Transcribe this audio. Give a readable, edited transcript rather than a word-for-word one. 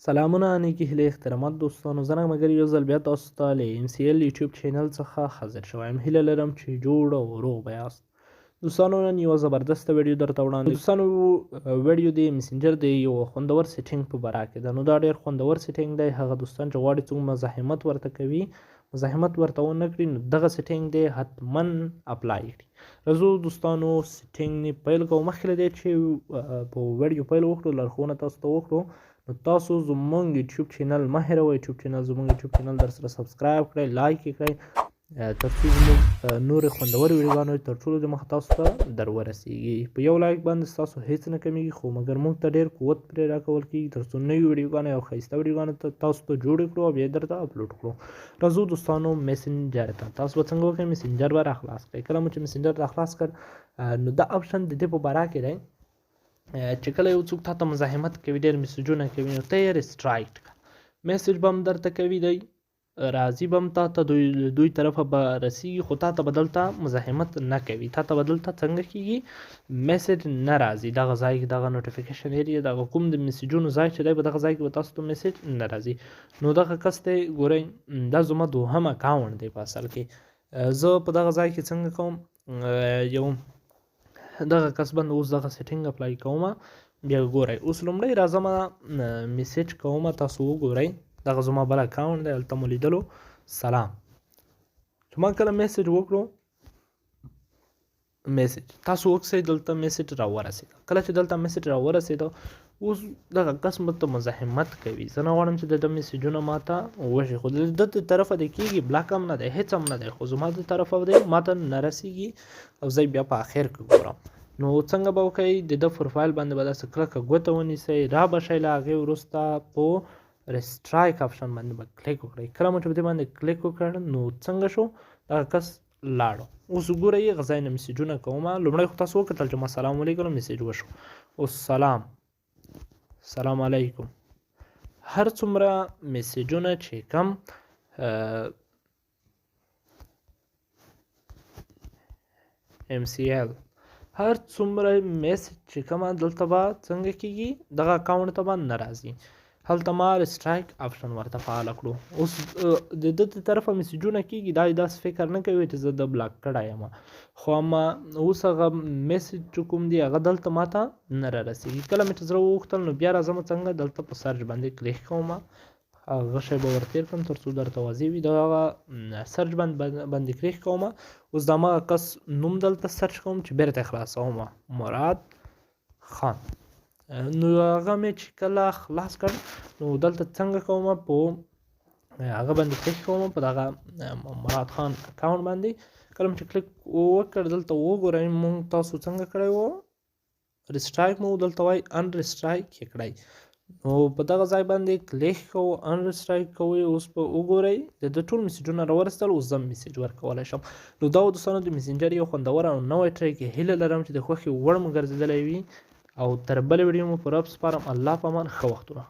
سلامونه نیکې هیلې احترامات دوستانو، زه نغمه یو ځل بیا تاسو ته له MCL یوټیوب چینل څخه حاضر شوی یم. هیله لرم چې جوړ او روغ به یاست. دوستانو نن یوه زبردسته ویډیو درته وړاندې دوستانو ویډیو د مسنجر د یو خوندور سیټینګ په باره کې ده. نو دا ډېر خوندور سیټینګ دی. هغه دوستان چې غواړي څوک مزاحمت ورته کوي، مزاحمت ورته ونه کړي، نو دغه سیټینګ دی حتما اپلای کړي. راځو دوستانو سیټینګ نه پیل کوو. مخکې له دې چې په ویډیو پیل وکړو لارښوونه تاسو ته وکړو، نو تاسو زموږ یوټیوب چینل مه هېروئ. زموږ یوټیوب چینل در سره سبسکرایب کړئ، لایک یې کړئ، تر څو زموږ نورې خوندورې ویډیوګانې تر ټولو د مخه تاسو ته در ورسیږي. په یو لایک باندې ستاسو هېڅ نه کمیږي، خو مګر موږ ته ډېر قوت پرې راکول کېږي تر څو نوې ویډیوګانې او ښایسته ویډیوګانې تاسو ته جوړې کړو او بیا یې درته اپلوډ کړو. راځو دوستانو میسنجر ته. تاسو به څنګه وکړئ؟ میسنجر به راخلاص کړئ. کله مو چې میسنجر راخلاص کړ، نو دا اپشن د دې په باره کې دی چې کله یو څوک تاته مزاحمت کوي، ډېر میسجونه کوي، نو ته یې ریسټرایک کړه. میسج به هم درته کوي، دی راځي به هم تاته دوی طرفه به رسیږي، خو تاته به دلته مزاحمت نه کوي. تاته به دلته څنګه کېږي؟ میسج نه راځي دغه ځای کې، دغه نوټیفیکیشن ایریا، دغه کوم د میسجونو ځای چې دی په دغه ځای کې به تاسو ته میسج نه راځي. نو دغه کس دی ګورئ، دا زما دوهم اکاونټ دی په اصل کې. زه په دغه ځای کې څنګه کوم، یو دغه کس باندې اوس دغه سیټینګ اپلای کوم. بیا ګورئ، اوس لومړی راځم میسج کوم. تاسو وګورئ دغه زما بل اکاونټ دی، هلته مو لیدلو سلام. چې ما کله میسج وکړو، میسج تاسو وکسئ، دلته میسج راورسېده. کله چې دلته میسج راورسېده، اوس دغه کس ماته مزاحمت کوي. زه نه غواړم چې د میسجونه ماته وشي، خو د ده طرفه دی کېږي، بلاک هم نه دی، هېڅ هم نه دی، خو زما د طرفه دی ماته نه رسېږي او زه بیا په اخر کې ګورم. نو څنګه به وکئ؟ د ده پروفایل باندې به داسې کلکه ګوته ونیسئ، را به شئ، له هغې وروسته په ریسټرایک آپشن باندې به کلیک وکړئ. کله مو چې په دې باندې کلیک وکړ، نو څنګه شو؟ دغه کس لاړو. اوس ګورئ هغه ځای نه میسجونه کومه. لومړی خو تاسو وکتل چې ما سلام ولیکلو، میسج وشو. اوس سلام علیکم. هر څومره میسجونه چې کم MCL هر څومره میسج چې کومه دلته به څنګه کېږي؟ دغه اکاونټ ته به نه راځي. هلته ما ریسټرایک آپشن ورته فعاله کړو. اوس د ده د طرفه میسجونه کېږي، دا داسې فکر نه کوي چې زه د بلاک کړی یم، خو اما اوس هغه میسج چې کوم دی هغه دلته ماته نه رارسېږي. کله مې چې زړه وغوښتل، نو بیا راځم څنګه دلته په سرچ باندې کلیک کوم. هغه شی به ورتېر کړم تر څو درته واضح وي. دغه سرچ باندې کلیک کوم. اوس د هماغه کس نوم دلته سرچ کوم چې بیرته خلاصوم، مراد خان. نو هغه مې چې کله خلاص کړ، نو دلته څنګه کوم؟ په هغه باندې کلیک کوم، په دغه مراد خان اکاونټ باندې. کله مې چې کلیک وکړ، دلته وګورئ مونږ تاسو څنګه کړی و؟ ریسټرایک مو دلته وایي، ان ریسټرایک یې کړئ. نو په دغه ځای باندې کلیک کوو، ان ریسټرایک کوئ. اوس په وګورئ د ده ټول میسجونه راورسېدل، اوس زه میسج ورکولی شم. نو دا دوستانو د میسنجر یو خوندور او نوی ټریک. هیله لرم چې د خوښې وړ مو ګرځېدلی وي، او تر بلې ویډیو مو په رب سپارم. الله په امان، ښه وختونه.